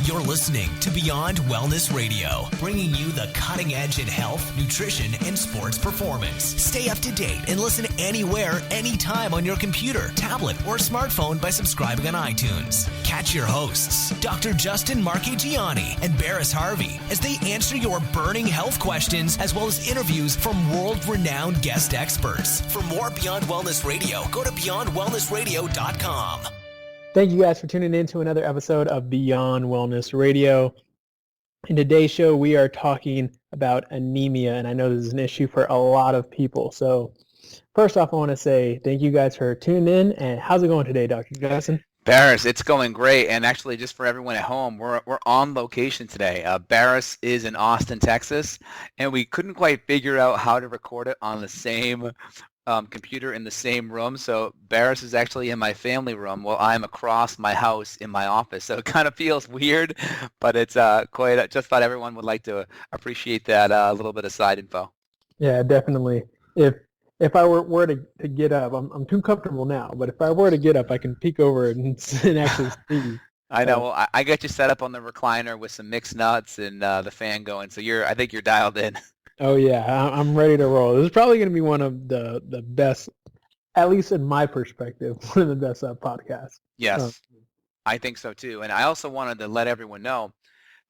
You're listening to Beyond Wellness Radio, bringing you the cutting edge in health, nutrition, and sports performance. Stay up to date and listen anywhere, anytime on your computer, tablet, or smartphone by subscribing on iTunes. Catch your hosts, Dr. Justin Marchegiani and Barris Harvey, as they answer your burning health questions as well as interviews from world-renowned guest experts. For more Beyond Wellness Radio, go to beyondwellnessradio.com. Thank you guys for tuning in to another episode of Beyond Wellness Radio. In today's show, we are talking about anemia, and I know this is an issue for a lot of people. So first off, I want to say thank you guys for tuning in, and how's it going today, Dr. Justin? Barris, it's going great, and actually just for everyone at home, we're on location today. Barris is in Austin, Texas, and we couldn't quite figure out how to record it on the same computer in the same room. So Barris is actually in my family room while I'm across my house in my office. So it kind of feels weird, but it's quite. Just thought everyone would like to appreciate that little bit of side info. Yeah, definitely. If I were to get up, I'm too comfortable now, but if I were to get up, I can peek over and actually see. I know. Well, I got you set up on the recliner with some mixed nuts and the fan going. So I think you're dialed in. Oh yeah, I'm ready to roll. This is probably going to be one of the best, at least in my perspective, one of the best podcasts. Yes, I think so too. And I also wanted to let everyone know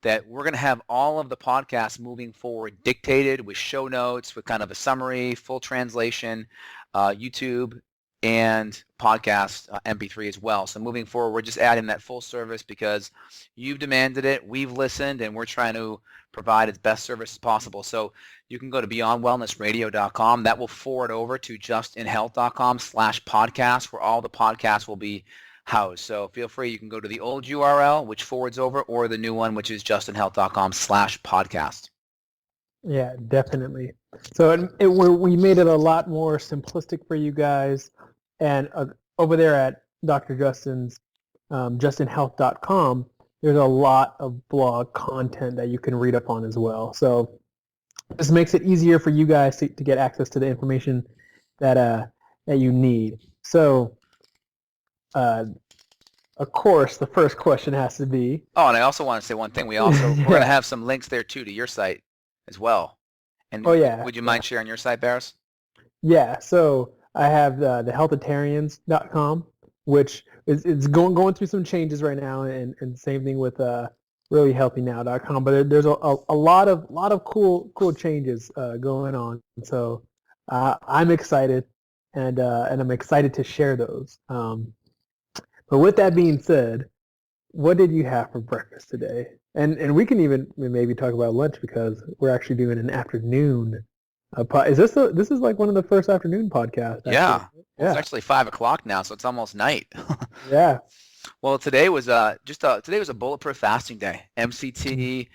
that we're going to have all of the podcasts moving forward dictated with show notes, with kind of a summary, full translation, YouTube, and podcast MP3 as well. So moving forward, we're just adding that full service because you've demanded it, we've listened, and we're trying to provide its best service as possible. So you can go to beyondwellnessradio.com. That will forward over to justinhealth.com/podcast, where all the podcasts will be housed. So feel free. You can go to the old URL, which forwards over, or the new one, which is justinhealth.com/podcast. Yeah, definitely. So we made it a lot more simplistic for you guys. And over there at Dr. Justin's justinhealth.com, there's a lot of blog content that you can read up on as well. So this makes it easier for you guys to get access to the information that you need. So, of course, the first question has to be... Oh, and I also want to say one thing. We're going to have some links there, too, to your site as well. And oh, yeah. Would you mind sharing your site, Barris? Yeah, so I have the healthitarians.com, which is going through some changes right now, and same thing with reallyhealthynow.com. But there's a lot of cool changes going on. So I'm excited, and I'm excited to share those. But with that being said, what did you have for breakfast today? And we can even maybe talk about lunch because we're actually doing an afternoon. This is like one of the first afternoon podcasts? Actually. Yeah. It's actually 5 o'clock now, so it's almost night. Yeah. Well, today was a bulletproof fasting day. MCT,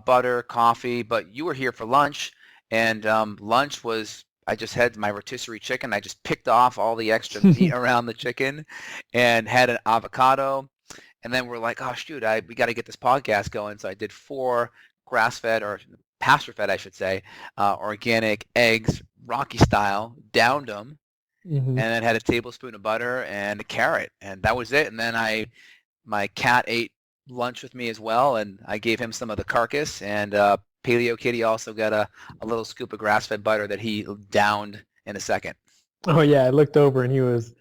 butter, coffee, but you were here for lunch, and lunch was, I just had my rotisserie chicken. I just picked off all the extra meat around the chicken and had an avocado. And then we're like, oh, shoot, we got to get this podcast going. So I did 4 grass-fed, or pasture-fed, I should say, organic eggs, Rocky style, downed them, and then had a tablespoon of butter and a carrot. And that was it. And then my cat ate lunch with me as well, and I gave him some of the carcass. And Paleo Kitty also got a little scoop of grass-fed butter that he downed in a second. Oh, yeah, I looked over, and he was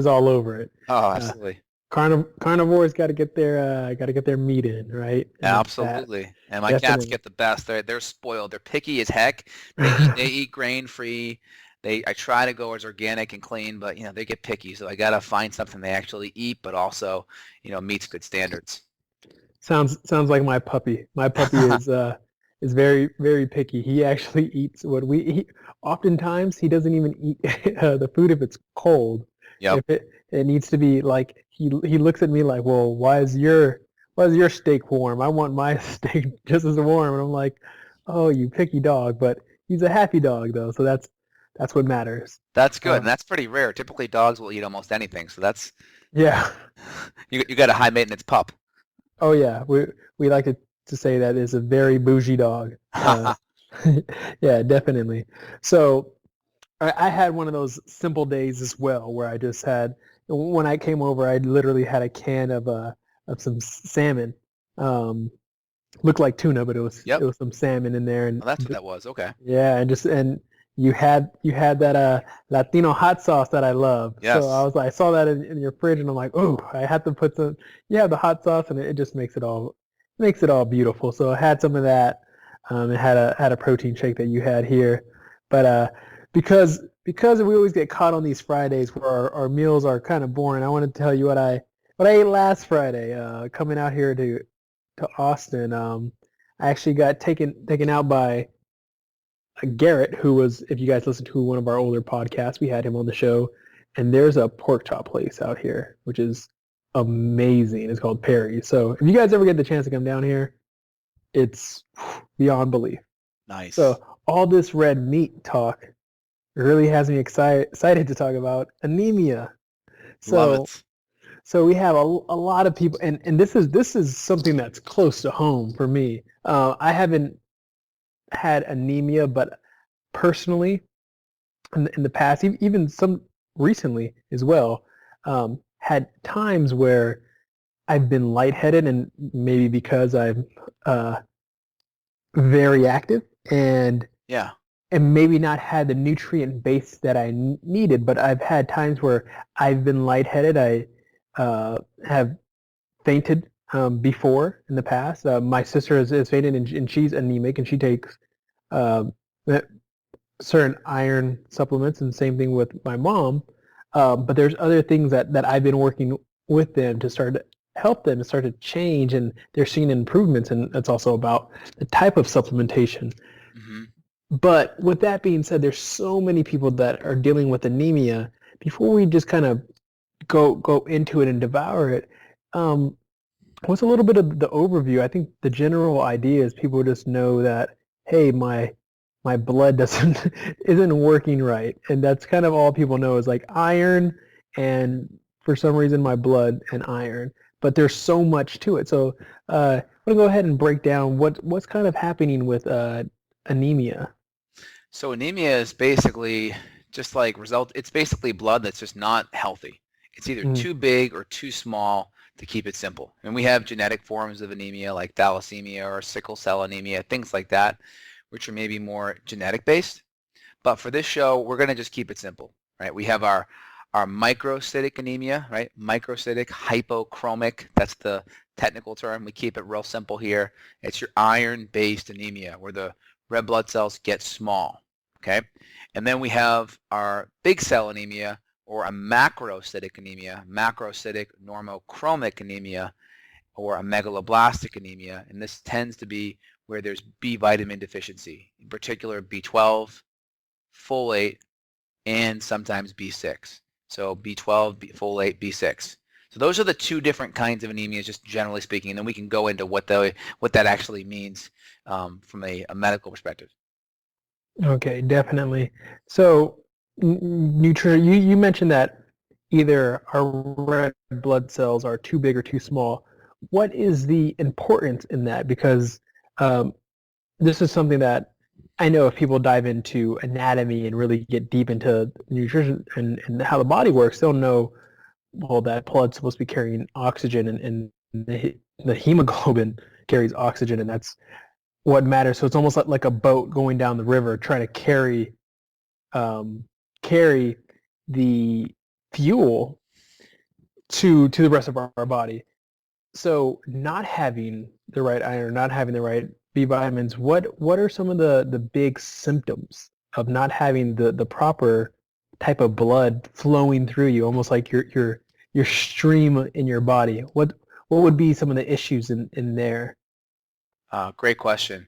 all over it. Oh, absolutely. Carnivores got to get their meat in, right? Absolutely. And my cats get the best. They're spoiled. They're picky as heck. They eat grain free. I try to go as organic and clean, but they get picky. So I gotta find something they actually eat, but also meets good standards. Sounds like my puppy. My puppy is very, very picky. He actually eats what we eat. Oftentimes he doesn't even eat the food if it's cold. Yep. If it needs to be like he looks at me like, well, why is your steak warm? I want my steak just as warm. And I'm like, oh, you picky dog. But he's a happy dog though, so that's what matters. That's good, and that's pretty rare. Typically, dogs will eat almost anything, so that's yeah. You got a high maintenance pup. Oh yeah, we like to say that is a very bougie dog. Yeah, definitely. So I had one of those simple days as well, where I just had, when I came over, I literally had a can of some salmon, Um, looked like tuna, but it Yep. was some salmon in there, Oh, that's what that was. Okay. yeah, and you had that Latino hot sauce that I love. So I Yes. was like, I saw that in your fridge, and I'm like, oh, I had to put some. You have the hot sauce, and it just makes it all beautiful. So I had some of that. And had a protein shake that you had here, but because we always get caught on these Fridays where our meals are kind of boring. I want to tell you what I ate last Friday. Coming out here to Austin. I actually got taken out by Garrett, who was, if you guys listen to one of our older podcasts, we had him on the show. And there's a pork chop place out here, which is amazing. It's called Perry's. So if you guys ever get the chance to come down here, it's beyond belief. Nice. So all this red meat talk really has me excited to talk about anemia. Love So it. so we have a lot of people, and this is something that's close to home for me. I haven't had anemia, but personally, in the past, even some recently as well, had times where I've been lightheaded, and maybe because I'm uh, very active Yeah. and maybe not had the nutrient base that I needed. But I've had times where I've been lightheaded. I have fainted before in the past. My sister has fainted, and she's anemic, and she takes uh, certain iron supplements, and same thing with my mom. But there's other things that I've been working with them to start to help them and start to change, and they're seeing improvements. And it's also about the type of supplementation. Hmm. But with that being said, there's so many people that are dealing with anemia. Before we just kind of go into it and devour it, um, what's a little bit of the overview? I think the general idea is people just know that, hey, my blood doesn't isn't working right, and that's kind of all people know is like iron, and for some reason my blood and iron. But there's so much to it. So I'm gonna go ahead and break down what's kind of happening with anemia. So anemia is basically just like result. It's basically blood that's just not healthy. It's either Mm, too big or too small, to keep it simple. And we have genetic forms of anemia like thalassemia or sickle cell anemia, things like that, which are maybe more genetic based. But for this show, we're going to just keep it simple, right? We have our microcytic anemia, right? Microcytic hypochromic, that's the technical term. We keep it real simple here. It's your iron-based anemia where the red blood cells get small, okay? And then we have our big cell anemia, or a macrocytic anemia, macrocytic normochromic anemia, or a megaloblastic anemia. And this tends to be where there's B vitamin deficiency, in particular B12, folate, and sometimes B6. So B12, folate, B6. So those are the two different kinds of anemias, just generally speaking, and then we can go into what that actually means from a medical perspective. okay, definitely. So nutrition. You mentioned that either our red blood cells are too big or too small. What is the importance in that? Because um, this is something that I know if people dive into anatomy and really get deep into nutrition and how the body works, they'll know, well, that blood's supposed to be carrying oxygen, and the hemoglobin carries oxygen, and that's what matters. So it's almost like a boat going down the river trying to um, carry the fuel to the rest of our body. So not having the right iron, not having the right B vitamins, what are some of the big symptoms of not having the proper type of blood flowing through you, almost like your stream in your body? What would be some of the issues in there? Great question.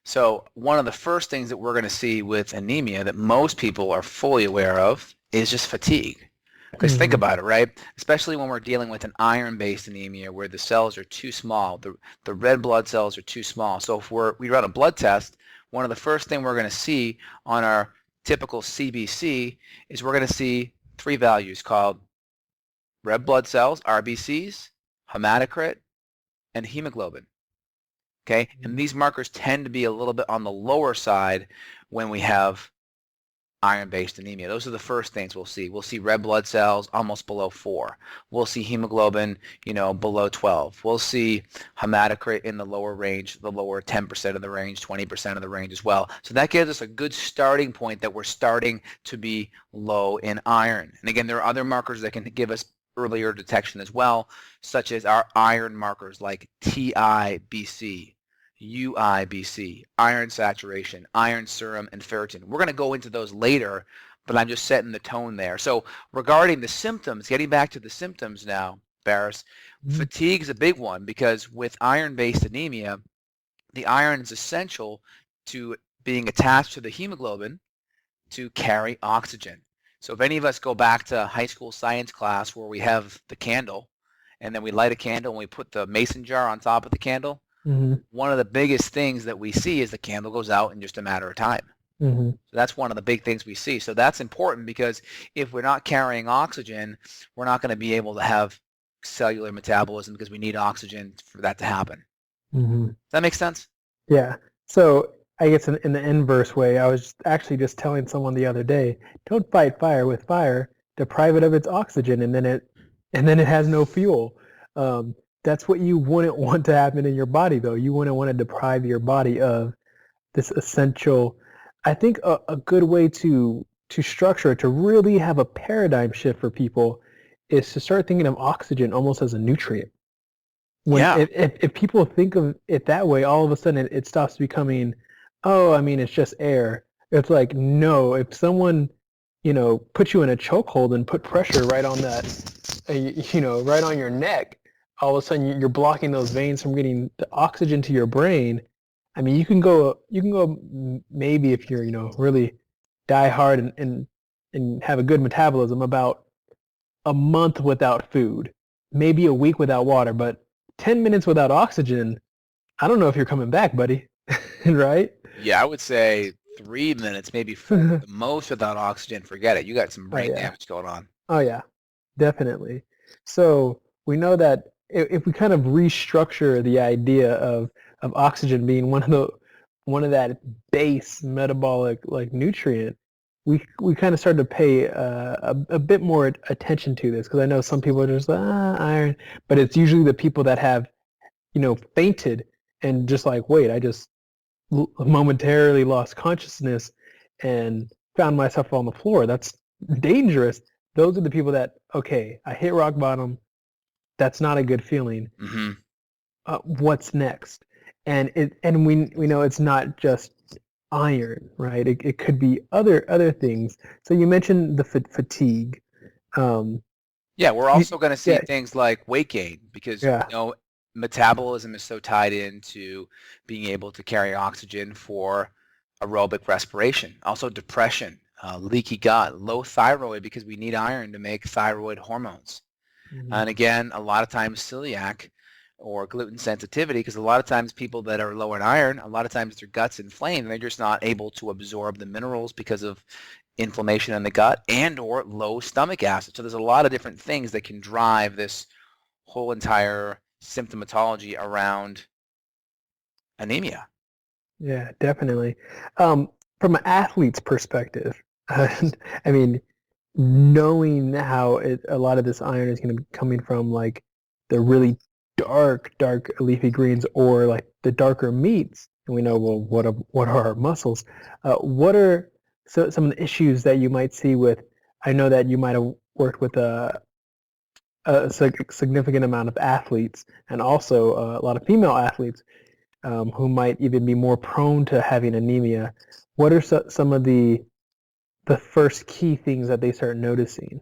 So one of the first things that we're going to see with anemia that most people are fully aware of is just fatigue. Because think Mm-hmm. about it, right? Especially when we're dealing with an iron-based anemia where the cells are too small, the red blood cells are too small. So if we run a blood test, one of the first thing we're going to see on our typical CBC is we're going to see three values called red blood cells, RBCs, hematocrit, and hemoglobin. Okay, and these markers tend to be a little bit on the lower side when we have iron-based anemia. Those are the first things we'll see. We'll see red blood cells almost below 4. We'll see hemoglobin, below 12. We'll see hematocrit in the lower range, the lower 10% of the range, 20% of the range as well. So that gives us a good starting point that we're starting to be low in iron. And again, there are other markers that can give us earlier detection as well, such as our iron markers like TIBC, UIBC, iron saturation, iron serum, and ferritin. We're going to go into those later, but I'm just setting the tone there. So regarding the symptoms, getting back to the symptoms now, Barris, fatigue is a big one because with iron-based anemia, the iron is essential to being attached to the hemoglobin to carry oxygen. So if any of us go back to high school science class where we have the candle, and then we light a candle and we put the mason jar on top of the candle, one of the biggest things that we see is the candle goes out in just a matter of time. So that's one of the big things we see. So that's important because if we're not carrying oxygen, we're not going to be able to have cellular metabolism because we need oxygen for that to happen. Does that make sense? Yeah. So I guess in the inverse way, I was actually just telling someone the other day, don't fight fire with fire, deprive it of its oxygen, and then it has no fuel. That's what you wouldn't want to happen in your body, though. You wouldn't want to deprive your body of this essential. I think a good way to structure it, to really have a paradigm shift for people, is to start thinking of oxygen almost as a nutrient. If people think of it that way, all of a sudden it stops becoming, oh, I mean, it's just air. It's like, no, if someone, put you in a chokehold and put pressure right on that, right on your neck, all of a sudden you're blocking those veins from getting the oxygen to your brain. I mean, you can go maybe if you're, really die hard and have a good metabolism, about a month without food, maybe a week without water, but 10 minutes without oxygen, I don't know if you're coming back, buddy. Right? Yeah, I would say 3 minutes, maybe 4 the most without oxygen. Forget it. You got some brain damage going on. Oh, yeah, definitely. So we know that if we kind of restructure the idea of oxygen being one of that base metabolic like nutrient, we kind of start to pay a bit more attention to this, because I know some people are just iron, but it's usually the people that have fainted and just like, wait, I just momentarily lost consciousness and found myself on the floor. That's dangerous. Those are the people that, okay, I hit rock bottom. That's not a good feeling. What's next? And we know it's not just iron, right? It could be other things. So you mentioned the fatigue. We're also going to see things like weight gain because metabolism is so tied into being able to carry oxygen for aerobic respiration. Also depression, leaky gut, low thyroid because we need iron to make thyroid hormones. And again, a lot of times celiac or gluten sensitivity, because a lot of times people that are low in iron, a lot of times their gut's inflamed and they're just not able to absorb the minerals because of inflammation in the gut and or low stomach acid. So there's a lot of different things that can drive this whole entire symptomatology around anemia. Yeah, definitely. From an athlete's perspective, I mean, knowing how a lot of this iron is going to be coming from like the really dark leafy greens or like the darker meats, and we know, well, what are our muscles? What are some of the issues that you might see with? I know that you might have worked with a significant amount of athletes and also a lot of female athletes who might even be more prone to having anemia. What are some of the first key things that they start noticing?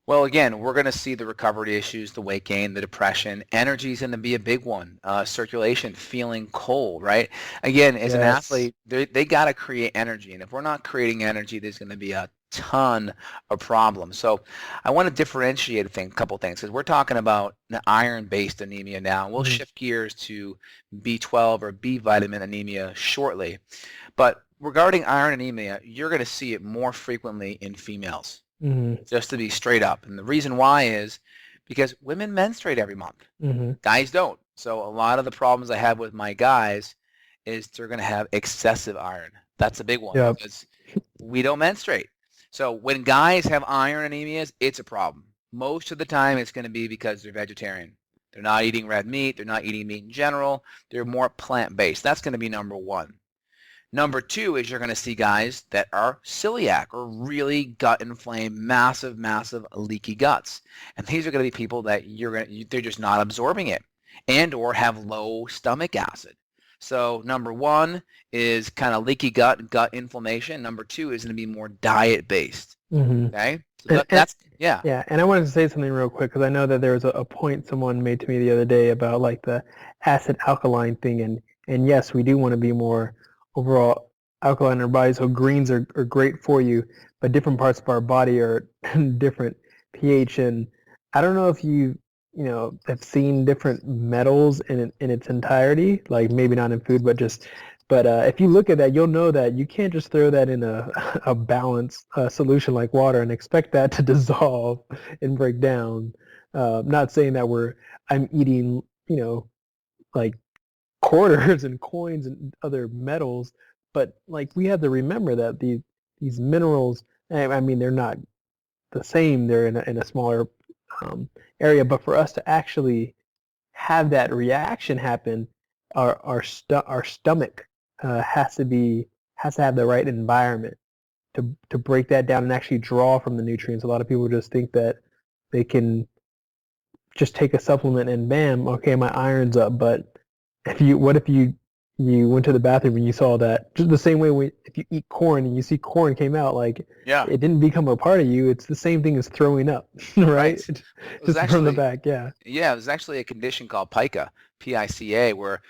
Well, again, we're going to see the recovery issues, the weight gain, the depression. Energy is going to be a big one. Circulation, feeling cold, right? Again, as an athlete, they got to create energy. And if we're not creating energy, there's going to be a ton of problems. So I want to differentiate a couple things, because we're talking about the iron-based anemia now. We'll shift gears to B12 or B vitamin anemia shortly. But regarding iron anemia, you're going to see it more frequently in females. Just to be straight up. And the reason why is because women menstruate every month. Guys don't. So a lot of the problems I have with my guys is they're going to have excessive iron. That's a big one. Because we don't menstruate. So when guys have iron anemias, it's a problem. Most of the time it's going to be because they're vegetarian. They're not eating red meat. They're not eating meat in general. They're more plant-based. That's going to be number one. Number two is you're going to see guys that are celiac or really gut inflamed, massive, massive leaky guts. And these are going to be people that they're just not absorbing it and or have low stomach acid. So number one is kind of leaky gut inflammation. Number two is going to be more diet based. Okay? So that's, yeah. Yeah, and I wanted to say something real quick because I know that there was a point someone made to me the other day about like the acid alkaline thing, and yes, we do want to be more overall alkaline in our body, so greens are great for you, but different parts of our body are different pH, and I don't know if you have seen different metals in its entirety, like maybe not in food, but if you look at that, you'll know that you can't just throw that in a balanced solution like water and expect that to dissolve and break down. Not saying that I'm eating, like quarters and coins and other metals, but like we have to remember that these minerals, I mean, they're not the same. They're in a smaller area, but for us to actually have that reaction happen, our stomach has to have the right environment to break that down and actually draw from the nutrients. A lot of people just think that they can just take a supplement and bam, okay, my iron's up. But what if you went to the bathroom and you saw that just the same way if you eat corn and you see corn came out, like it didn't become a part of you. It's the same thing as throwing up, right? Just from the back, yeah. Yeah, there's actually a condition called pica, P-I-C-A, where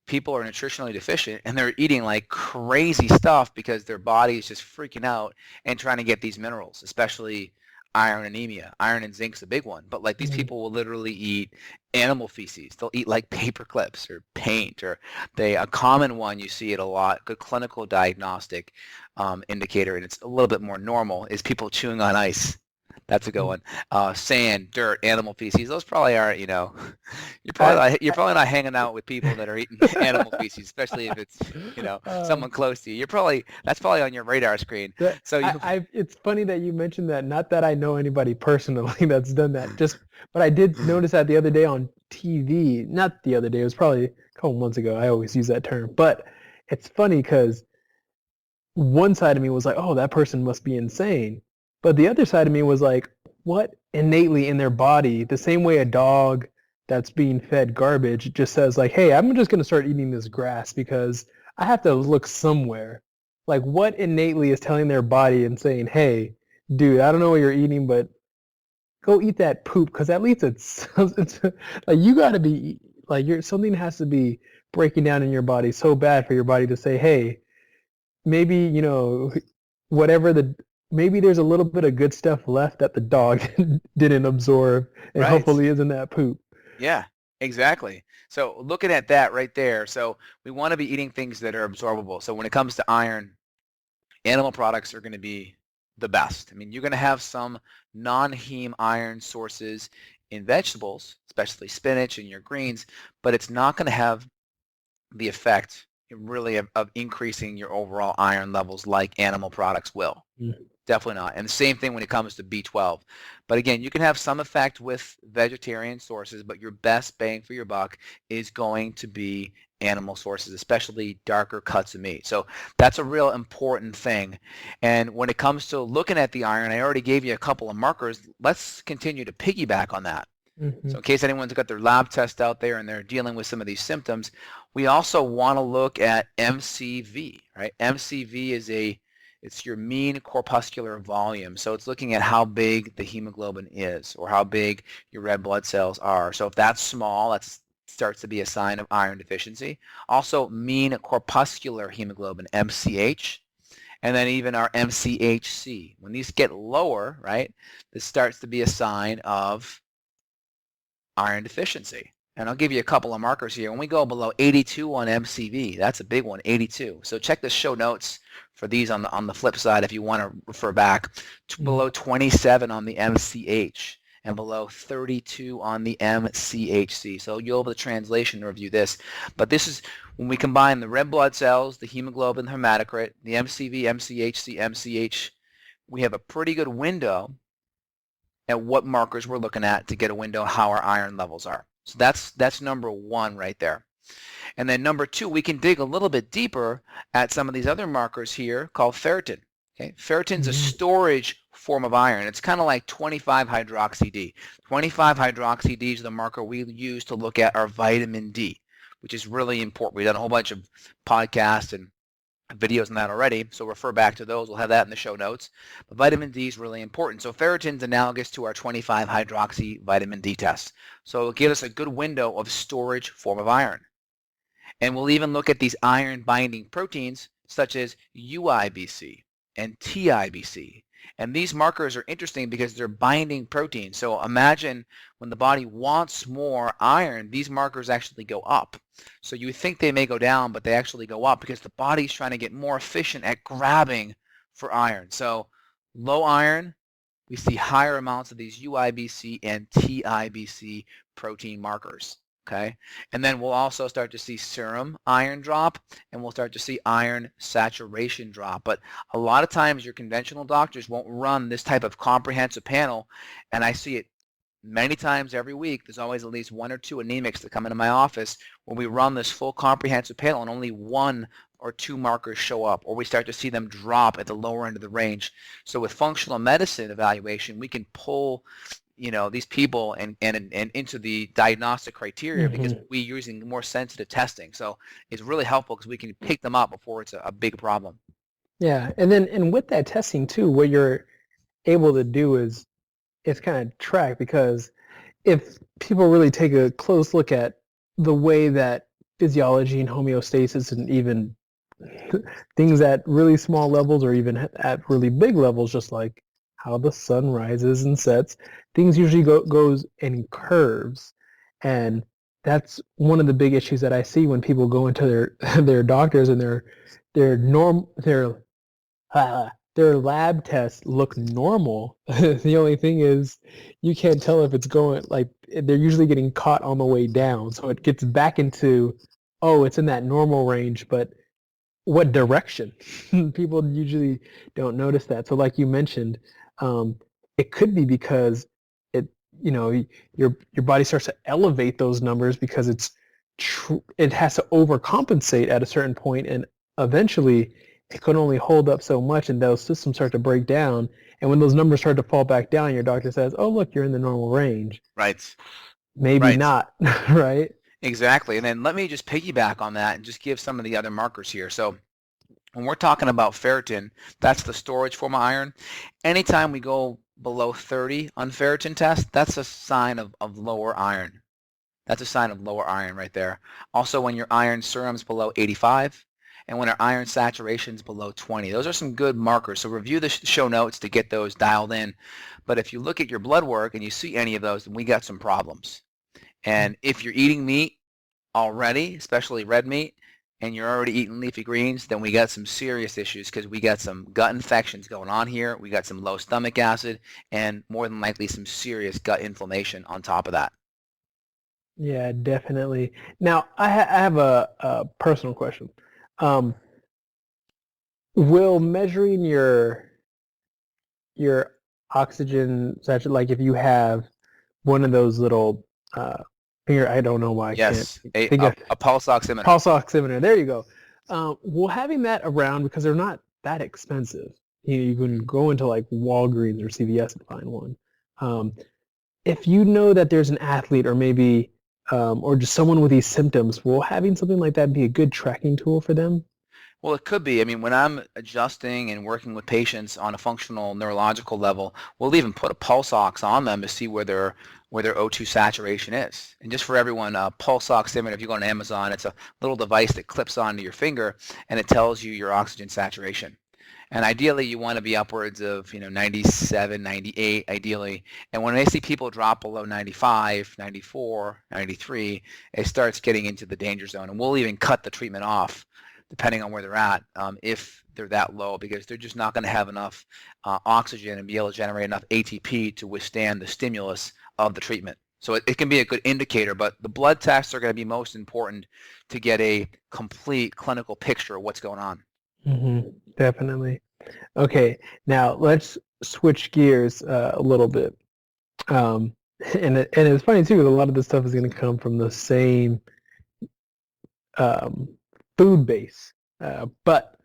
people are nutritionally deficient and they're eating like crazy stuff because their body is just freaking out and trying to get these minerals, especially iron anemia. Iron and zinc's a big one, but like these people will literally eat animal feces. They'll eat like paper clips or paint, or a common one, you see it a lot, good clinical diagnostic indicator, and it's a little bit more normal, is people chewing on ice. That's a good one. Sand, dirt, animal feces. Those probably aren't, you're probably not hanging out with people that are eating animal feces, especially if it's, someone close to you. That's probably on your radar screen. It's funny that you mentioned that. Not that I know anybody personally that's done that. But I did notice that the other day on TV. Not the other day. It was probably a couple months ago. I always use that term. But it's funny because one side of me was like, oh, that person must be insane. But the other side of me was like, what innately in their body, the same way a dog that's being fed garbage just says like, hey, I'm just going to start eating this grass because I have to look somewhere. Like what innately is telling their body and saying, hey, dude, I don't know what you're eating, but go eat that poop because at least it's like you got to be like something has to be breaking down in your body so bad for your body to say, hey, maybe, maybe there's a little bit of good stuff left that the dog didn't absorb, and hopefully isn't that poop. Yeah, exactly. So looking at that right there, so we want to be eating things that are absorbable. So when it comes to iron, animal products are going to be the best. I mean, you're going to have some non-heme iron sources in vegetables, especially spinach and your greens, but it's not going to have the effect really of increasing your overall iron levels like animal products will. Definitely not. And the same thing when it comes to B12. But again, you can have some effect with vegetarian sources, but your best bang for your buck is going to be animal sources, especially darker cuts of meat. So that's a real important thing. And when it comes to looking at the iron, I already gave you a couple of markers. Let's continue to piggyback on that. So in case anyone's got their lab test out there and they're dealing with some of these symptoms, we also want to look at MCV, right? MCV it's your mean corpuscular volume. So it's looking at how big the hemoglobin is or how big your red blood cells are. So if that's small, that starts to be a sign of iron deficiency. Also mean corpuscular hemoglobin, MCH, and then even our MCHC. When these get lower, right, this starts to be a sign of iron deficiency. And I'll give you a couple of markers here. When we go below 82 on MCV, that's a big one, 82. So check the show notes for these on the flip side if you want to refer back. Below 27 on the MCH. and below 32 on the MCHC. So you'll have the translation to review this. But this is when we combine the red blood cells, the hemoglobin, the hematocrit, the MCV, MCHC, MCH, we have a pretty good window at what markers we're looking at to get a window how our iron levels are. So that's number one right there. And then number two, we can dig a little bit deeper at some of these other markers here called ferritin. Okay, ferritin's a storage form of iron. It's kind of like 25-hydroxy-D. 25-hydroxy-D is the marker we use to look at our vitamin D, which is really important. We've done a whole bunch of podcasts and videos on that already, so refer back to those. We'll have that in the show notes. But vitamin D is really important. So ferritin's analogous to our 25-hydroxy vitamin D test. So it'll give us a good window of storage form of iron. And we'll even look at these iron-binding proteins such as UIBC and TIBC. And these markers are interesting because they're binding proteins. So imagine when the body wants more iron, these markers actually go up. So you think they may go down, but they actually go up because the body's trying to get more efficient at grabbing for iron. So low iron, we see higher amounts of these UIBC and TIBC protein markers. Okay, and then we'll also start to see serum iron drop, and we'll start to see iron saturation drop. But a lot of times your conventional doctors won't run this type of comprehensive panel, and I see it many times every week. There's always at least one or two anemics that come into my office when we run this full comprehensive panel and only one or two markers show up, or we start to see them drop at the lower end of the range. So with functional medicine evaluation, we can pull these people and into the diagnostic criteria because we're using more sensitive testing. So it's really helpful because we can pick them up before it's a big problem. Yeah, and with that testing too, what you're able to do is it's kind of track, because if people really take a close look at the way that physiology and homeostasis and even things at really small levels or even at really big levels, just like how the sun rises and sets, things usually goes in curves. And that's one of the big issues that I see when people go into their doctors and their lab tests look normal. The only thing is you can't tell if it's going, like, they're usually getting caught on the way down. So it gets back into, oh, it's in that normal range, but what direction? People usually don't notice that. So like you mentioned, it could be because your body starts to elevate those numbers because it has to overcompensate at a certain point, and eventually it can only hold up so much, and those systems start to break down. And when those numbers start to fall back down, your doctor says, "Oh, look, you're in the normal range." Right. Maybe not. Right. Exactly. And then let me just piggyback on that and just give some of the other markers here. So when we're talking about ferritin, that's the storage form of iron. Anytime we go below 30 on ferritin test, that's a sign of lower iron. That's a sign of lower iron right there. Also, when your iron serum's below 85 and when our iron saturation's below 20. Those are some good markers. So review the show notes to get those dialed in. But if you look at your blood work and you see any of those, then we got some problems. And if you're eating meat already, especially red meat, and you're already eating leafy greens, then we got some serious issues because we got some gut infections going on here. We got some low stomach acid and more than likely some serious gut inflammation on top of that. Yeah, definitely. Now, I have a personal question. Will measuring your oxygen saturation, like if you have one of those little here, I don't know why I yes, can't think a pulse oximeter. Pulse oximeter, there you go. Well, having that around, because they're not that expensive. You can go into like Walgreens or CVS and find one. If you know that there's an athlete or maybe or just someone with these symptoms, will having something like that be a good tracking tool for them? Well, it could be. I mean, when I'm adjusting and working with patients on a functional neurological level, we'll even put a pulse ox on them to see where their O2 saturation is. And just for everyone, a pulse oximeter, if you go on Amazon, it's a little device that clips onto your finger and it tells you your oxygen saturation. And ideally, you want to be upwards of 97, 98, ideally. And when I see people drop below 95, 94, 93, it starts getting into the danger zone. And we'll even cut the treatment off depending on where they're at, if they're that low, because they're just not going to have enough oxygen and be able to generate enough ATP to withstand the stimulus of the treatment. So it can be a good indicator, but the blood tests are going to be most important to get a complete clinical picture of what's going on. Definitely. Okay, now let's switch gears a little bit. And it's funny too, because a lot of this stuff is going to come from the same food base, but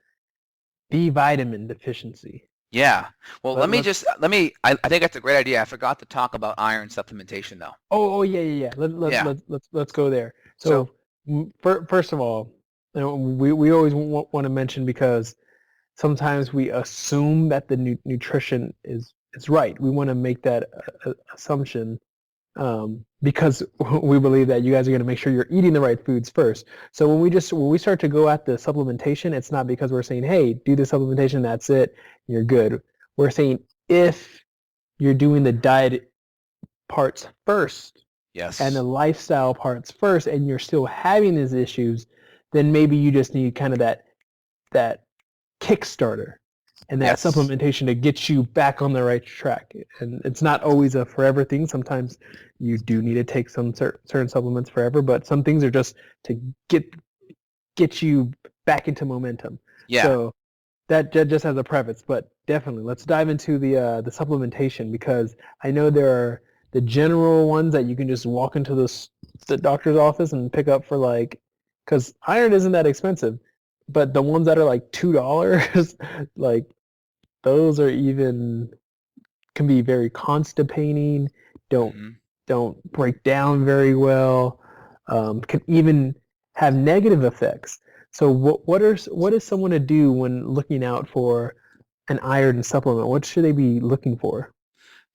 B vitamin deficiency. Yeah. Well, I think that's a great idea. I forgot to talk about iron supplementation though. Oh yeah. Let's go there. So first of all, we always want to mention, because sometimes we assume that the nutrition is right. We want to make that assumption because we believe that you guys are going to make sure you're eating the right foods first. So when we start to go at the supplementation, it's not because we're saying, hey, do the supplementation, that's it, you're good. We're saying if you're doing the diet parts first, yes, and the lifestyle parts first, and you're still having these issues, then maybe you just need kind of that Kickstarter and that supplementation to get you back on the right track. And it's not always a forever thing. Sometimes you do need to take some certain supplements forever, but some things are just to get you back into momentum. Yeah. So that just as a preface, but definitely let's dive into the supplementation, because I know there are the general ones that you can just walk into the doctor's office and pick up for because iron isn't that expensive. But the ones that are like $2, like those are can be very constipating. Don't break down very well. Can even have negative effects. So what is someone to do when looking out for an iron supplement? What should they be looking for?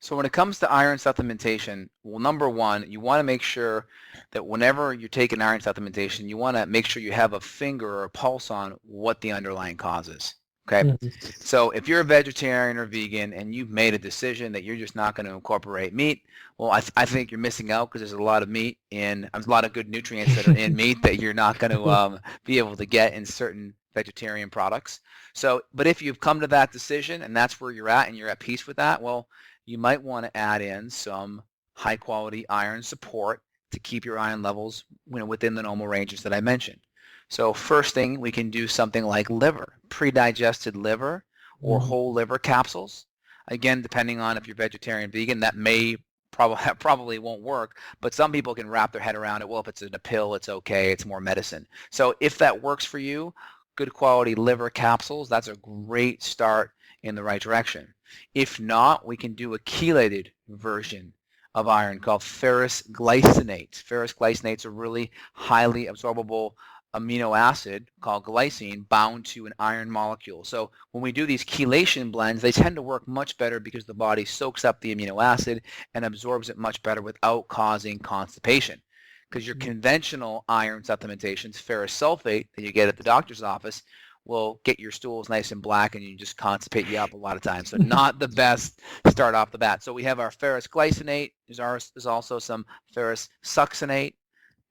So when it comes to iron supplementation, well, number one, you want to make sure that whenever you're taking iron supplementation, you want to make sure you have a finger or a pulse on what the underlying cause is. Okay. So if you're a vegetarian or vegan and you've made a decision that you're just not going to incorporate meat, well, I think you're missing out, because there's a lot of meat there's a lot of good nutrients that are in meat that you're not going to be able to get in certain vegetarian products. So, but if you've come to that decision and that's where you're at and you're at peace with that, well, you might want to add in some high quality iron support to keep your iron levels within the normal ranges that I mentioned. So first thing, we can do something like liver, pre-digested liver or whole liver capsules. Again, depending on if you're vegetarian, vegan, that may probably won't work, but some people can wrap their head around it. Well, if it's in a pill, it's okay. It's more medicine. So if that works for you, good quality liver capsules, that's a great start in the right direction. If not, we can do a chelated version of iron called ferrous glycinate. Ferrous glycinate is a really highly absorbable amino acid called glycine bound to an iron molecule. So when we do these chelation blends, they tend to work much better because the body soaks up the amino acid and absorbs it much better without causing constipation. Because your conventional iron supplementations, ferrous sulfate that you get at the doctor's office, will get your stools nice and black and you just constipate you up a lot of times. So not the best start off the bat. So we have our ferrous glycinate. There's also some ferrous succinate.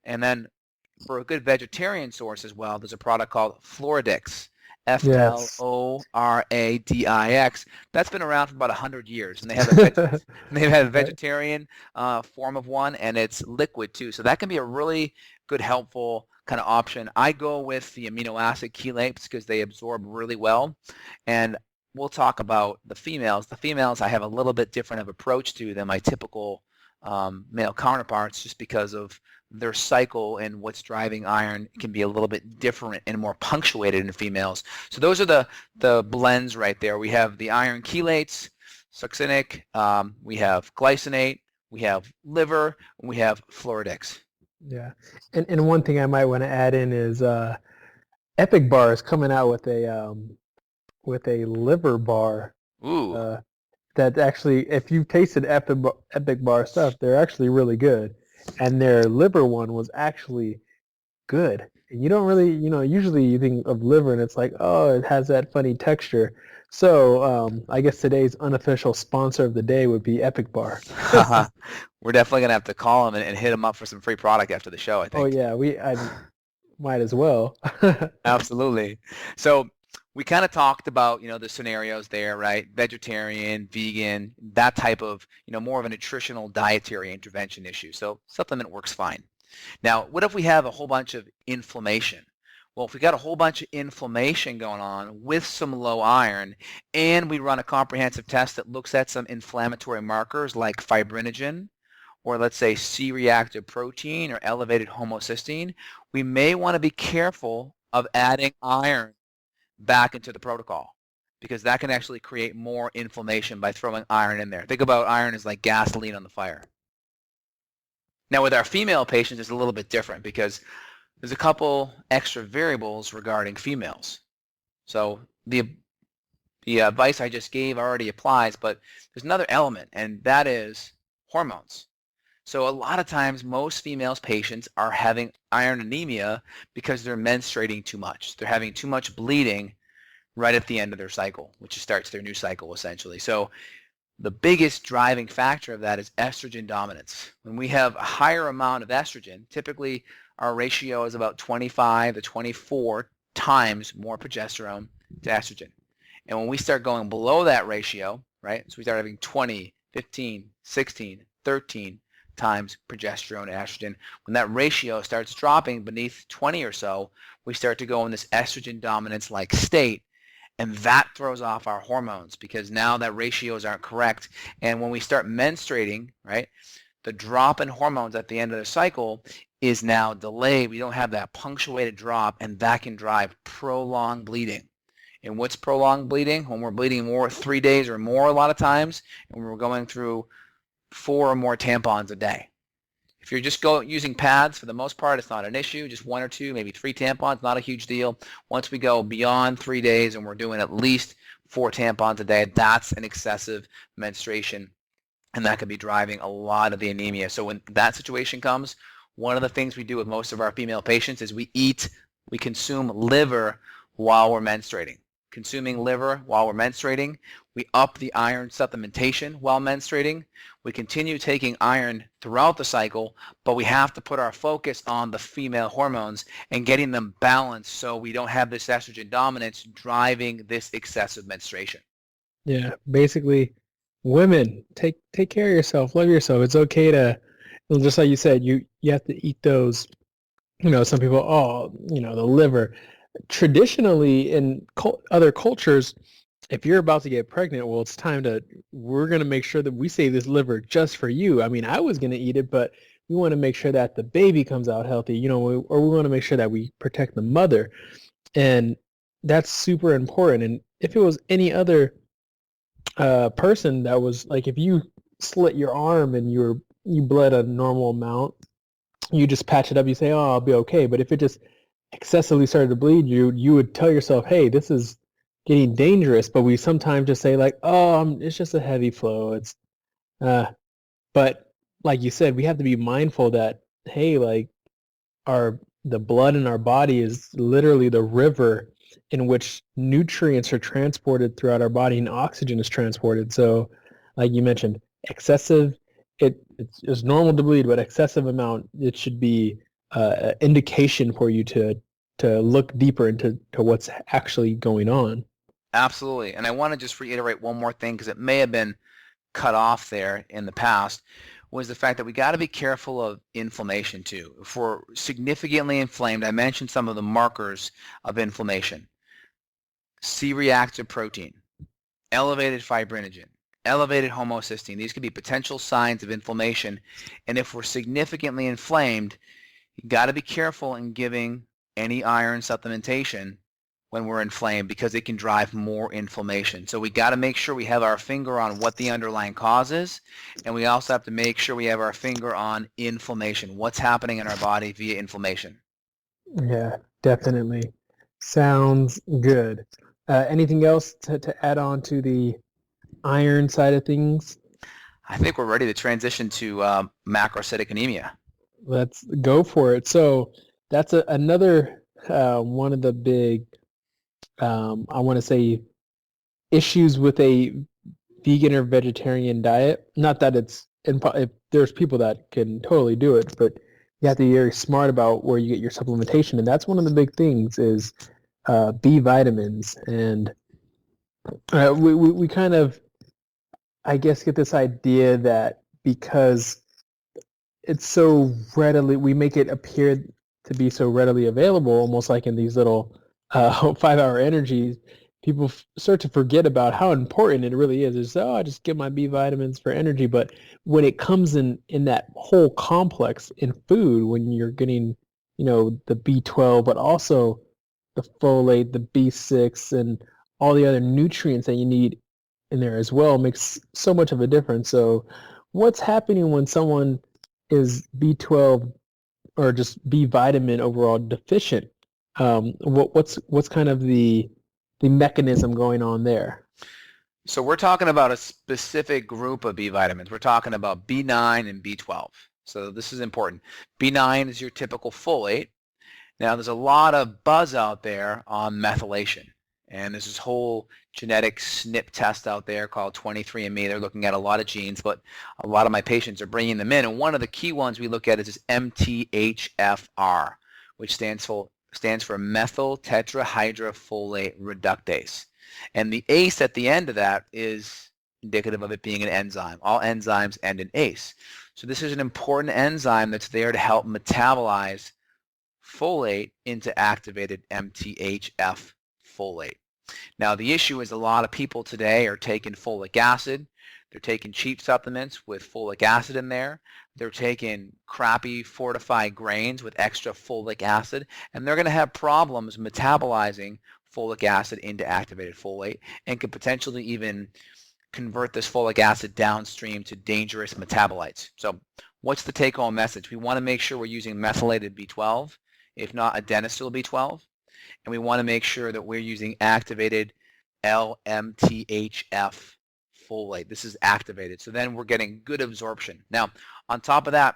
And then for a good vegetarian source as well, there's a product called Floradix. Floradix. That's been around for about 100 years, and they have a vegetarian form of one, and it's liquid too. So that can be a really good, helpful kind of option. I go with the amino acid chelates because they absorb really well, and we'll talk about the females. The females I have a little bit different of approach to than my typical male counterparts, just because of their cycle and what's driving iron can be a little bit different and more punctuated in females. So those are the blends right there. We have the iron chelates, succinic, we have glycinate, we have liver, and we have Floradix. Yeah, and one thing I might want to add in is Epic Bar is coming out with a liver bar. Ooh. That actually, if you've tasted Epic Bar stuff, they're actually really good. And their liver one was actually good. And you don't really, usually you think of liver and it's like, oh, it has that funny texture. So I guess today's unofficial sponsor of the day would be Epic Bar. We're definitely going to have to call them and hit them up for some free product after the show, I think. Oh, yeah. might as well. Absolutely. So we kind of talked about, the scenarios there, right? Vegetarian, vegan, that type of, more of a nutritional dietary intervention issue. So supplement works fine. Now, what if we have a whole bunch of inflammation? Well, if we got a whole bunch of inflammation going on with some low iron, and we run a comprehensive test that looks at some inflammatory markers like fibrinogen, or let's say C-reactive protein or elevated homocysteine, we may want to be careful of adding iron back into the protocol because that can actually create more inflammation by throwing iron in there. Think about iron as like gasoline on the fire. Now with our female patients, it's a little bit different because there's a couple extra variables regarding females. So the advice I just gave already applies, but there's another element, and that is hormones. So a lot of times most females patients are having iron anemia because they're menstruating too much. They're having too much bleeding right at the end of their cycle, which starts their new cycle essentially. So the biggest driving factor of that is estrogen dominance. When we have a higher amount of estrogen, typically our ratio is about 25 to 24 times more progesterone to estrogen. And when we start going below that ratio, right, so we start having 20, 15, 16, 13 times progesterone to estrogen. When that ratio starts dropping beneath 20 or so, we start to go in this estrogen dominance-like state, and that throws off our hormones because now that ratios aren't correct. And when we start menstruating, right, the drop in hormones at the end of the cycle is now delayed. We don't have that punctuated drop, and that can drive prolonged bleeding. And what's prolonged bleeding? When we're bleeding more 3 days or more a lot of times, and we're going through 4 or more tampons a day. If you're just using pads, for the most part, it's not an issue. Just 1 or 2, maybe 3 tampons, not a huge deal. Once we go beyond 3 days and we're doing at least 4 tampons a day, that's an excessive menstruation, and that could be driving a lot of the anemia. So when that situation comes, one of the things we do with most of our female patients is we consume liver while we're menstruating. Consuming liver while we're menstruating, we up the iron supplementation while menstruating. We continue taking iron throughout the cycle, but we have to put our focus on the female hormones and getting them balanced so we don't have this estrogen dominance driving this excessive menstruation. Yeah, basically, women, take care of yourself, love yourself. It's okay to, just like you said, you have to eat those, some people, the liver. Traditionally, in other cultures, if you're about to get pregnant, well, we're going to make sure that we save this liver just for you. I mean, I was going to eat it, but we want to make sure that the baby comes out healthy, or we want to make sure that we protect the mother. And that's super important. And if it was any other person that was like, if you slit your arm and you bled a normal amount, you just patch it up, you say, oh, I'll be okay. But if it just excessively started to bleed, you would tell yourself, hey, this is getting dangerous. But we sometimes just say like, oh, it's just a heavy flow. It's but like you said, we have to be mindful that, hey, like the blood in our body is literally the river in which nutrients are transported throughout our body and oxygen is transported. So like you mentioned, excessive, it's normal to bleed, but excessive amount, it should be an indication for you to look deeper into what's actually going on. Absolutely. And I want to just reiterate one more thing because it may have been cut off there in the past, was the fact that we got to be careful of inflammation too. If we're significantly inflamed, I mentioned some of the markers of inflammation. C-reactive protein, elevated fibrinogen, elevated homocysteine. These could be potential signs of inflammation. And if we're significantly inflamed, you got to be careful in giving any iron supplementation when we're inflamed because it can drive more inflammation. So we got to make sure we have our finger on what the underlying cause is, and we also have to make sure we have our finger on inflammation, what's happening in our body via inflammation. Yeah, definitely. Sounds good. Anything else to add on to the iron side of things? I think we're ready to transition to macrocytic anemia. Let's go for it. So that's another one of the big, I want to say, issues with a vegan or vegetarian diet. Not that if there's people that can totally do it, but you have to be very smart about where you get your supplementation, and that's one of the big things is B vitamins. And we kind of, I guess, get this idea that because it's so readily, we make it appear to be so readily available, almost like in these little 5-hour energies, people start to forget about how important it really is. It's, oh, I just get my B vitamins for energy. But when it comes in that whole complex in food, when you're getting, the B12, but also the folate, the B6, and all the other nutrients that you need in there as well, makes so much of a difference. So what's happening when someone is B12 or just B vitamin overall deficient? What's kind of the mechanism going on there? So we're talking about a specific group of B vitamins. We're talking about B9 and B12. So this is important. B9 is your typical folate. Now there's a lot of buzz out there on methylation. And there's this whole genetic SNP test out there called 23andMe. They're looking at a lot of genes, but a lot of my patients are bringing them in. And one of the key ones we look at is this MTHFR, which stands for methyl tetrahydrofolate reductase. And the ACE at the end of that is indicative of it being an enzyme. All enzymes end in ACE. So this is an important enzyme that's there to help metabolize folate into activated MTHF folate. Now the issue is a lot of people today are taking folic acid. They're taking cheap supplements with folic acid in there. They're taking crappy fortified grains with extra folic acid, and they're going to have problems metabolizing folic acid into activated folate and could potentially even convert this folic acid downstream to dangerous metabolites. So what's the take-home message? We want to make sure we're using methylated B12, if not adenosyl B12, and we want to make sure that we're using activated LMTHF folate. This is activated. So then we're getting good absorption. Now, on top of that,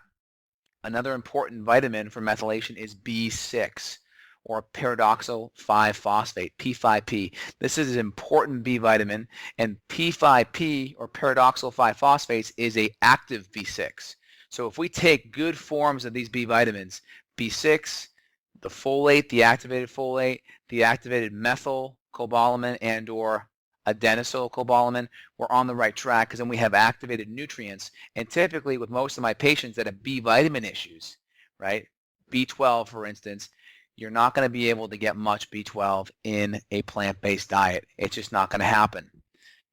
another important vitamin for methylation is B6, or pyridoxal 5-phosphate, P5P. This is an important B vitamin, and P5P, or pyridoxal 5-phosphates, is an active B6. So if we take good forms of these B vitamins, B6, the folate, the activated methylcobalamin and or adenosylcobalamin, we're on the right track because then we have activated nutrients. And typically with most of my patients that have B vitamin issues, right, B12 for instance, you're not going to be able to get much B12 in a plant-based diet. It's just not going to happen.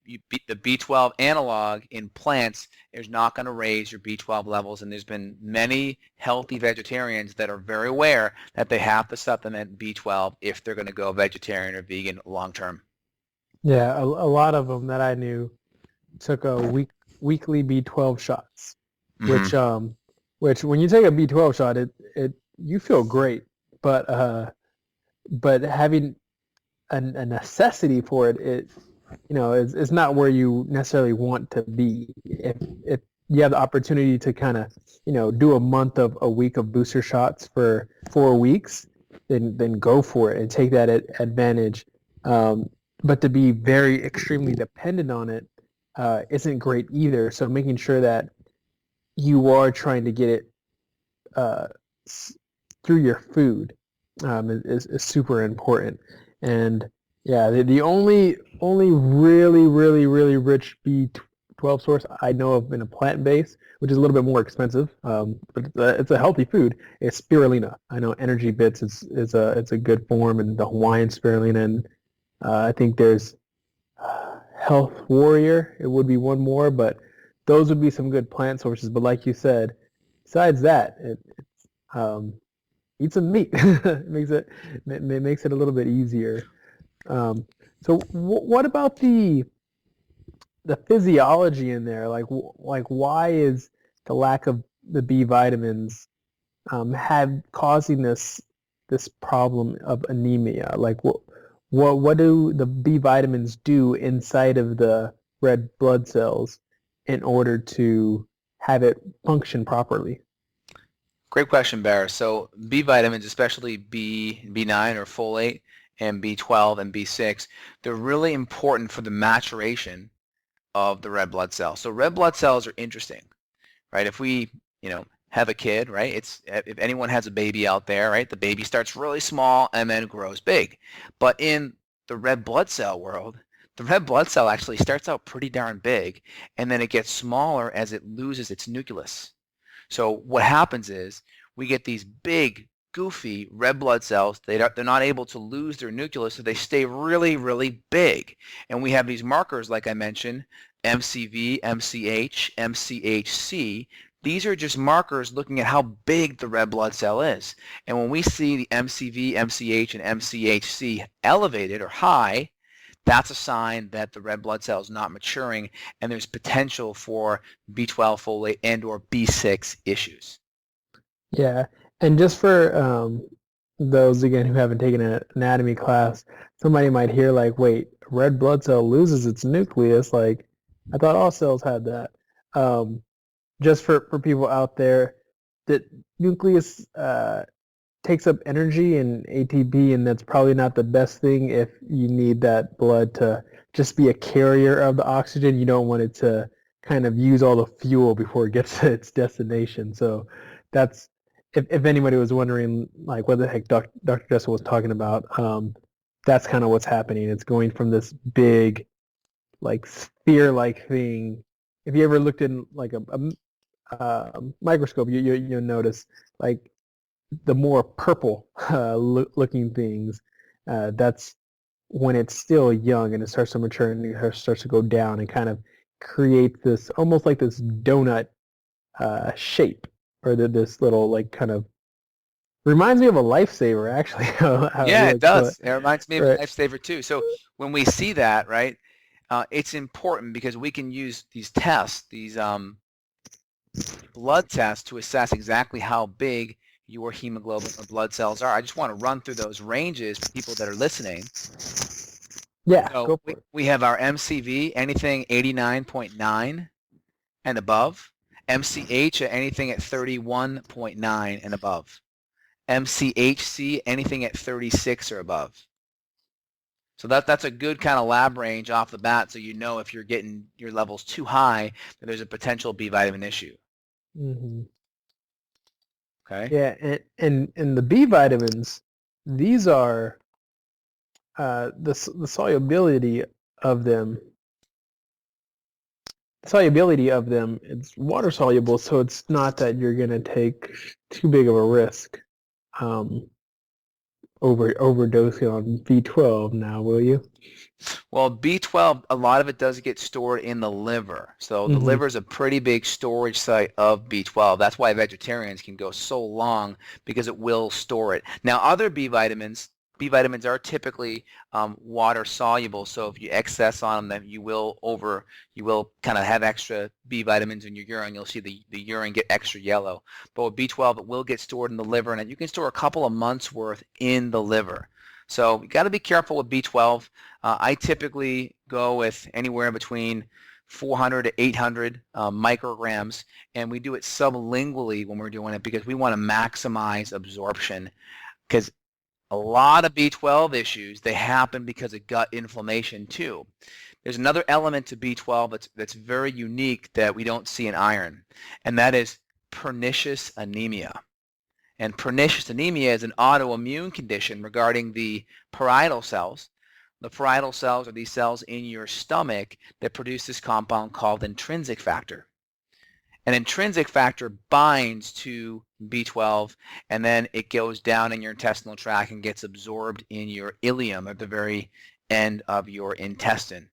The B12 analog in plants is not going to raise your B12 levels, and there's been many healthy vegetarians that are very aware that they have to supplement B12 if they're going to go vegetarian or vegan long term. Yeah, a lot of them that I knew took a weekly B12 shots, Mm-hmm. which when you take a B12 shot, it you feel great, but having a necessity for it is not where you necessarily want to be. If you have the opportunity to kind of do a week of booster shots for 4 weeks, then go for it and take that advantage. But to be very extremely dependent on it isn't great either. So making sure that you are trying to get it through your food is super important. And yeah, the only really rich B12 source I know of in a plant-based, which is a little bit more expensive, but it's a healthy food, is spirulina. I know Energy Bits is a good form, and the Hawaiian spirulina, and I think there's Health Warrior. It would be one more, but those would be some good plant sources. But like you said, besides that, eat some meat. It makes it a little bit easier. So what about the physiology in there? Like why is the lack of the B vitamins causing this problem of anemia? Like what do the B vitamins do inside of the red blood cells in order to have it function properly? Great question, Bear. So B vitamins, especially B9 or folate, and B12 and B6, they're really important for the maturation of the red blood cell. So red blood cells are interesting, right? If we, have a kid, right? It's if anyone has a baby out there, right? The baby starts really small and then grows big. But in the red blood cell world, the red blood cell actually starts out pretty darn big, and then it gets smaller as it loses its nucleus. So what happens is we get these big, goofy red blood cells. They're not able to lose their nucleus, so they stay really, really big. And we have these markers, like I mentioned, MCV, MCH, MCHC. These are just markers looking at how big the red blood cell is. And when we see the MCV, MCH, and MCHC elevated or high, that's a sign that the red blood cell is not maturing and there's potential for B12 folate and or B6 issues. Yeah, and just for those again who haven't taken an anatomy class, somebody might hear like, "Wait, red blood cell loses its nucleus? Like, I thought all cells had that." Just for people out there, that nucleus takes up energy and ATP, and that's probably not the best thing if you need that blood to just be a carrier of the oxygen. You don't want it to kind of use all the fuel before it gets to its destination. So that's if anybody was wondering like what the heck Dr. Jessel was talking about, that's kind of what's happening. It's going from this big like sphere-like thing. If you ever looked in like a microscope, you'll notice like the more purple looking things, that's when it's still young and it starts to mature and it starts to go down and kind of create this almost like this donut shape, or this little like kind of reminds me of a lifesaver actually. Yeah, it does. It reminds me of right. a lifesaver too. So when we see that, right, it's important because we can use these tests, these blood tests to assess exactly how big your hemoglobin or blood cells are. I just want to run through those ranges for people that are listening. Yeah, So go for it. we have our MCV, anything 89.9 and above. MCH, anything at 31.9 and above. MCHC, anything at 36 or above. So that's a good kind of lab range off the bat, so you know if you're getting your levels too high, that there's a potential B vitamin issue. Mm-hmm. Okay. Yeah, and the B vitamins, these are the solubility of them. Solubility of them, it's water soluble, so it's not that you're gonna take too big of a risk overdosing on B12 now, will you? Well, B12, a lot of it does get stored in the liver. So the liver is a pretty big storage site of B12. That's why vegetarians can go so long, because it will store it. Now, other B vitamins are typically water soluble. So if you excess on them, then you will kind of have extra B vitamins in your urine. You'll see the urine get extra yellow. But with B12, it will get stored in the liver, and you can store a couple of months worth in the liver. So you got to be careful with B12. I typically go with anywhere between 400 to 800 micrograms, and we do it sublingually when we're doing it because we want to maximize absorption. Because a lot of B12 issues, they happen because of gut inflammation too. There's another element to B12 that's very unique that we don't see in iron, and that is pernicious anemia. And pernicious anemia is an autoimmune condition regarding the parietal cells. The parietal cells are these cells in your stomach that produce this compound called intrinsic factor. And intrinsic factor binds to B12, and then it goes down in your intestinal tract and gets absorbed in your ileum at the very end of your intestine.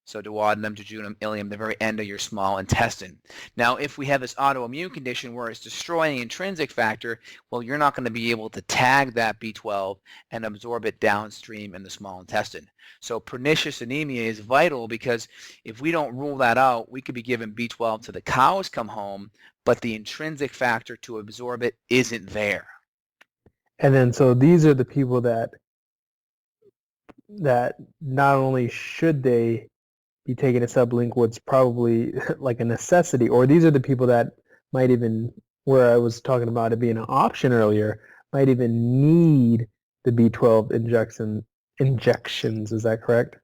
So duodenum, jejunum, ileum, the very end of your small intestine. Now, if we have this autoimmune condition where it's destroying intrinsic factor, well, you're not going to be able to tag that B12 and absorb it downstream in the small intestine. So pernicious anemia is vital because if we don't rule that out, we could be giving B12 till the cows come home, but the intrinsic factor to absorb it isn't there. And then so these are the people that not only should they be taking a sublingual, it's probably like a necessity, or these are the people that might even, where I was talking about it being an option earlier, might even need the B12 injections. Is that correct?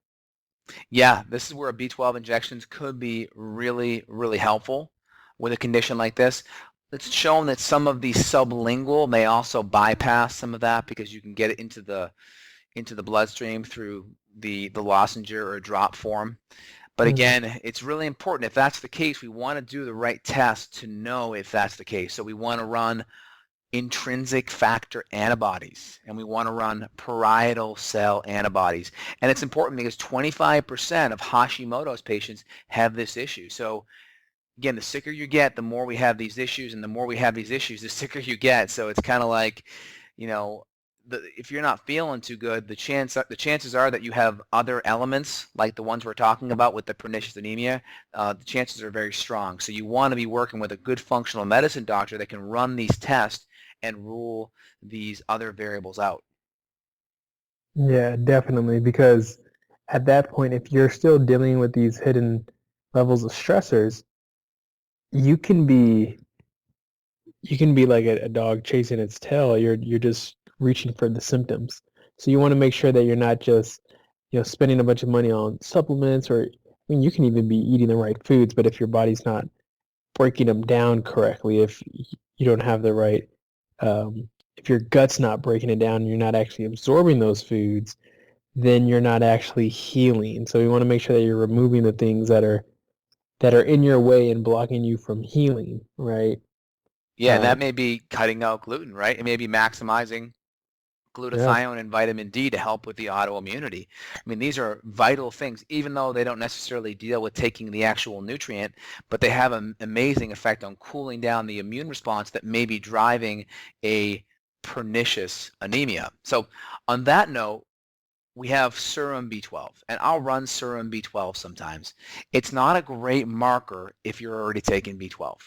Yeah, this is where B12 injections could be really, really helpful with a condition like this. It's shown that some of the sublingual may also bypass some of that because you can get it into the bloodstream through the lozenge or drop form. But again, it's really important. If that's the case, we want to do the right test to know if that's the case. So we want to run intrinsic factor antibodies, and we want to run parietal cell antibodies. And it's important because 25% of Hashimoto's patients have this issue. So again, the sicker you get, the more we have these issues, and the more we have these issues, the sicker you get. So it's kind of like, you know, if you're not feeling too good, the chances are that you have other elements like the ones we're talking about with the pernicious anemia. The chances are very strong. So you want to be working with a good functional medicine doctor that can run these tests and rule these other variables out. Yeah, definitely. Because at that point, if you're still dealing with these hidden levels of stressors, you can be like a dog chasing its tail. You're just reaching for the symptoms. So you want to make sure that you're not just, spending a bunch of money on supplements, or I mean, you can even be eating the right foods, but if your body's not breaking them down correctly, if you don't have the right, if your gut's not breaking it down and you're not actually absorbing those foods, then you're not actually healing. So we want to make sure that you're removing the things that are in your way and blocking you from healing, right? Yeah, and that may be cutting out gluten, right? It may be maximizing Yeah. glutathione and vitamin D to help with the autoimmunity. I mean, these are vital things, even though they don't necessarily deal with taking the actual nutrient, but they have an amazing effect on cooling down the immune response that may be driving a pernicious anemia. So on that note, we have serum B12, and I'll run serum B12 sometimes. It's not a great marker if you're already taking B12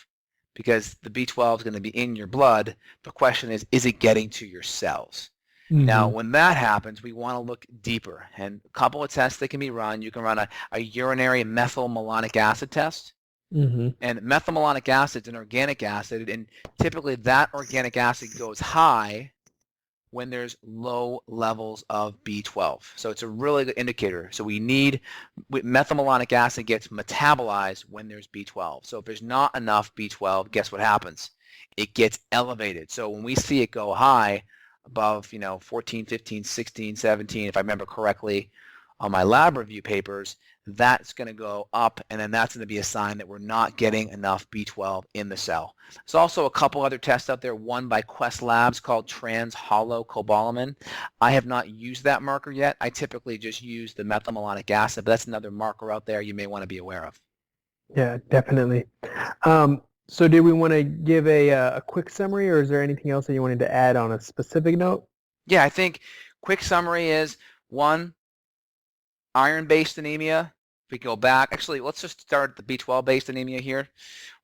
because the B12 is going to be in your blood. The question is it getting to your cells? Now, when that happens, we want to look deeper. And a couple of tests that can be run. You can run a urinary methylmalonic acid test. And methylmalonic acid is an organic acid, and typically that organic acid goes high when there's low levels of B12. So it's a really good indicator. So methylmalonic acid gets metabolized when there's B12. So if there's not enough B12, guess what happens? It gets elevated. So when we see it go high, above 14, 15, 16, 17, if I remember correctly on my lab review papers, that's going to go up, and then that's going to be a sign that we're not getting enough B12 in the cell. There's also a couple other tests out there, one by Quest Labs called trans-halocobalamin. I have not used that marker yet. I typically just use the methylmalonic acid, but that's another marker out there you may want to be aware of. Yeah, definitely. So did we want to give a quick summary, or is there anything else that you wanted to add on a specific note? Yeah, I think quick summary is, one, iron-based anemia. If we go back, actually, let's just start the B12-based anemia here.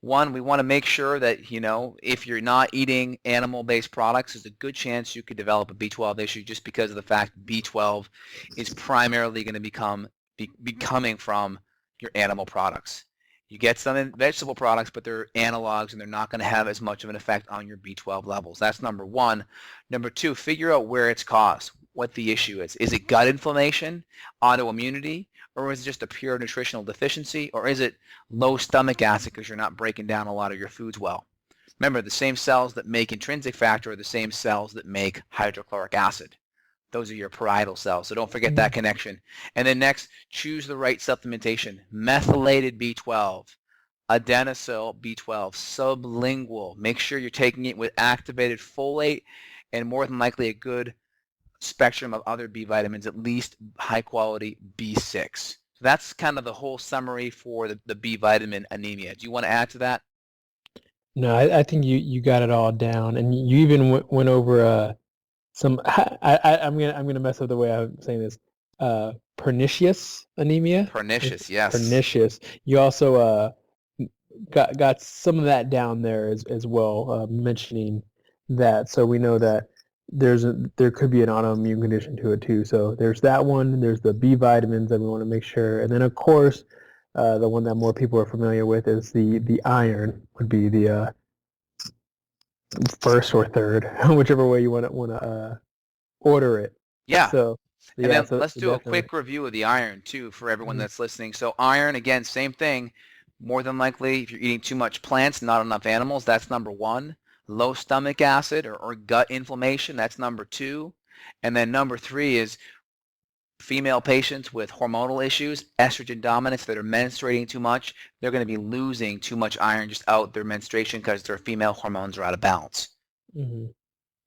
One, we want to make sure that, if you're not eating animal-based products, there's a good chance you could develop a B12 issue just because of the fact B12 is primarily going to be coming from your animal products. You get some in vegetable products, but they're analogs, and they're not going to have as much of an effect on your B12 levels. That's number one. Number two, figure out where it's caused, what the issue is. Is it gut inflammation, autoimmunity, or is it just a pure nutritional deficiency, or is it low stomach acid because you're not breaking down a lot of your foods well? Remember, the same cells that make intrinsic factor are the same cells that make hydrochloric acid. Those are your parietal cells, so don't forget that connection. And then next, choose the right supplementation. Methylated B12, adenosyl B12, sublingual. Make sure you're taking it with activated folate and more than likely a good spectrum of other B vitamins, at least high quality B6. So that's kind of the whole summary for the B vitamin anemia. Do you want to add to that? No, I think you got it all down, and you even went over some. I'm gonna mess up the way I'm saying this. Pernicious anemia. Pernicious, yes. Pernicious. You also got some of that down there as well, mentioning that. So we know that there could be an autoimmune condition to it too. So there's that one. There's the B vitamins that we want to make sure, and then of course, the one that more people are familiar with is the iron would be the first or third, whichever way you want to order it. Yeah. So and yeah, then let's do a quick review of the iron too for everyone that's listening. So iron, again, same thing. more than likely, if you're eating too much plants, not enough animals, that's number one. Low stomach acid or gut inflammation, that's number two. And then number three is female patients with hormonal issues, estrogen dominance, that are menstruating too much. They're going to be losing too much iron just out their menstruation because their female hormones are out of balance. Hmm.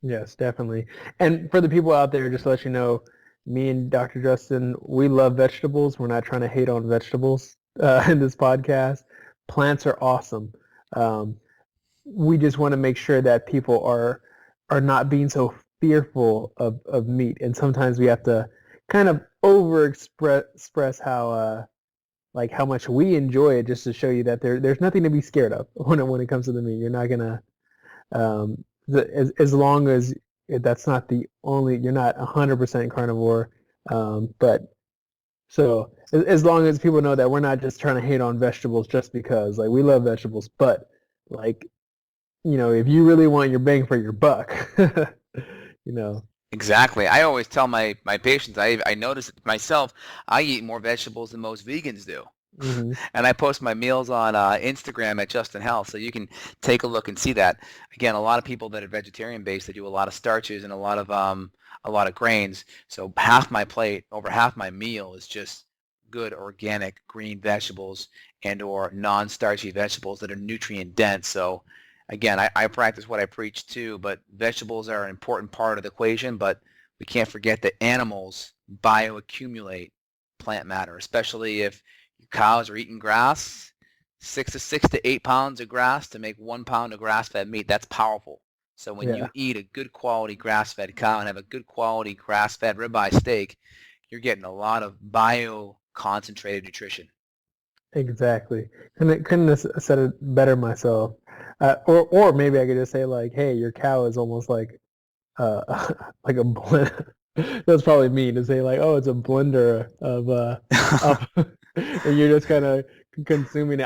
Yes, definitely. And for the people out there, just to let you know, me and Dr. Justin, we love vegetables. We're not trying to hate on vegetables in this podcast. Plants are awesome. Um, we just want to make sure that people are not being so fearful of meat. And sometimes we have to kind of express how like how much we enjoy it, just to show you that there's nothing to be scared of when it comes to the meat. You're not gonna as long as that's not the only, you're not 100% carnivore, but so as long as people know that we're not just trying to hate on vegetables just because, like, we love vegetables, but like, if you really want your bang for your buck, you know. Exactly. I always tell my patients, I notice it myself, I eat more vegetables than most vegans do. Hmm. And I post my meals on Instagram at Justin Health, so you can take a look and see that. Again, a lot of people that are vegetarian based, they do a lot of starches and a lot of grains. So half my plate, over half my meal, is just good organic green vegetables and or non-starchy vegetables that are nutrient dense. So again, I practice what I preach too, but vegetables are an important part of the equation, but we can't forget that animals bioaccumulate plant matter, especially if your cows are eating grass. 6 to 8 pounds of grass to make 1 pound of grass-fed meat. That's powerful. So when you Yeah, eat a good quality grass-fed cow and have a good quality grass-fed ribeye steak, you're getting a lot of bio-concentrated nutrition. exactly. Couldn't have said it better myself. Or maybe I could just say, like, hey, your cow is almost like like a blend. That's probably mean to say, like, oh, it's a blender of and you're just kind of consuming it.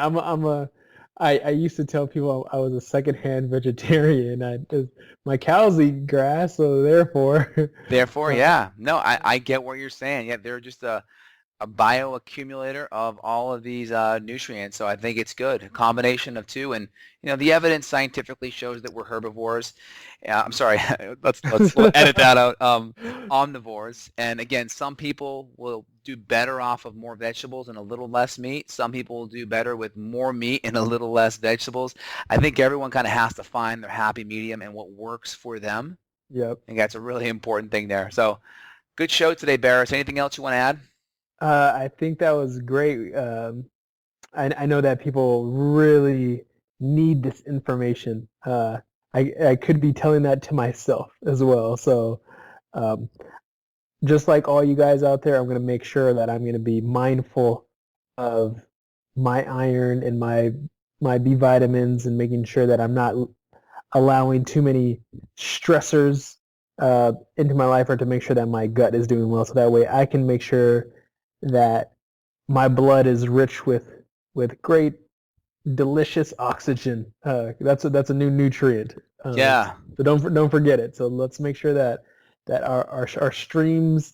I used to tell people I was a secondhand vegetarian. My cows eat grass, so therefore, Therefore, uh, yeah. No, I get what you're saying. Yeah, they're just a bioaccumulator of all of these nutrients. So I think it's good. A combination of two. And, the evidence scientifically shows that we're herbivores. I'm sorry, let's edit that out. Omnivores. And again, some people will do better off of more vegetables and a little less meat. Some people will do better with more meat and a little less vegetables. I think everyone kind of has to find their happy medium and what works for them. yep. I think that's a really important thing there. So good show today, Barris. Anything else you want to add? I think that was great. I know that people really need this information. I could be telling that to myself as well. So, um, just like all you guys out there, I'm going to make sure that I'm going to be mindful of my iron and my B vitamins, and making sure that I'm not allowing too many stressors into my life, or to make sure that my gut is doing well. So that way I can make sure that my blood is rich with great, delicious oxygen. That's a new nutrient. Yeah. So don't forget it. So let's make sure that our streams,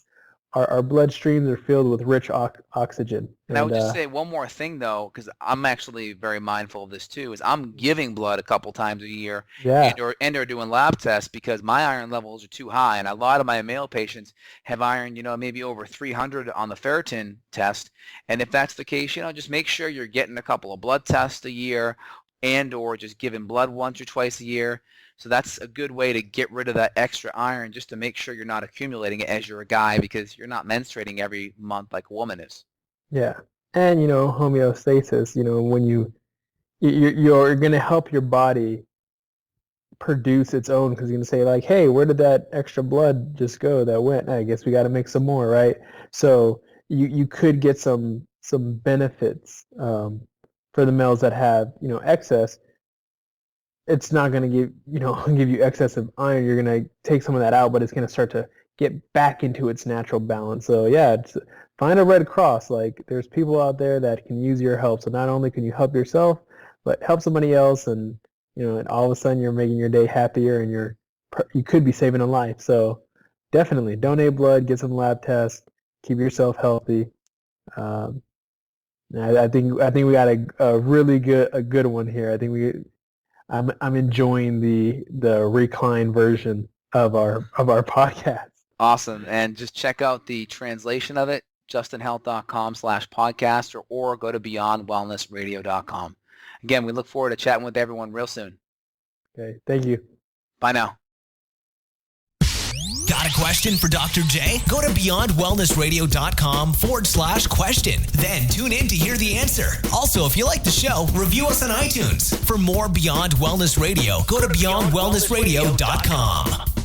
our blood streams are filled with rich oxygen. And I And would just say one more thing though, because I'm actually very mindful of this too, is I'm giving blood a couple times a year yeah, and or doing lab tests because my iron levels are too high. And a lot of my male patients have iron, maybe over 300 on the ferritin test. And if that's the case, just make sure you're getting a couple of blood tests a year and or just giving blood once or twice a year. So that's a good way to get rid of that extra iron, just to make sure you're not accumulating it as you're a guy, because you're not menstruating every month like a woman is. yeah. And homeostasis. When you're going to help your body produce its own, because you're going to say, like, hey, where did that extra blood just go that went? I guess we got to make some more, right? So you could get some benefits for the males that have excess. It's not going to give you excessive iron. You're going to take some of that out, but it's going to start to get back into its natural balance. So yeah, find a Red Cross. Like, there's people out there that can use your help. So not only can you help yourself, but help somebody else, and and all of a sudden you're making your day happier, and you could be saving a life. So definitely donate blood, get some lab tests, keep yourself healthy. Um, I think we got a really good one here. I think I'm enjoying the recline version of our podcast. Awesome. And just check out the translation of it, justinhealth.com/podcast, or go to beyondwellnessradio.com. Again, we look forward to chatting with everyone real soon. Okay. Thank you. Bye now. Got a question for Dr. J? Go to beyondwellnessradio.com/question. Then tune in to hear the answer. Also, if you like the show, review us on iTunes. For more Beyond Wellness Radio, go to beyondwellnessradio.com.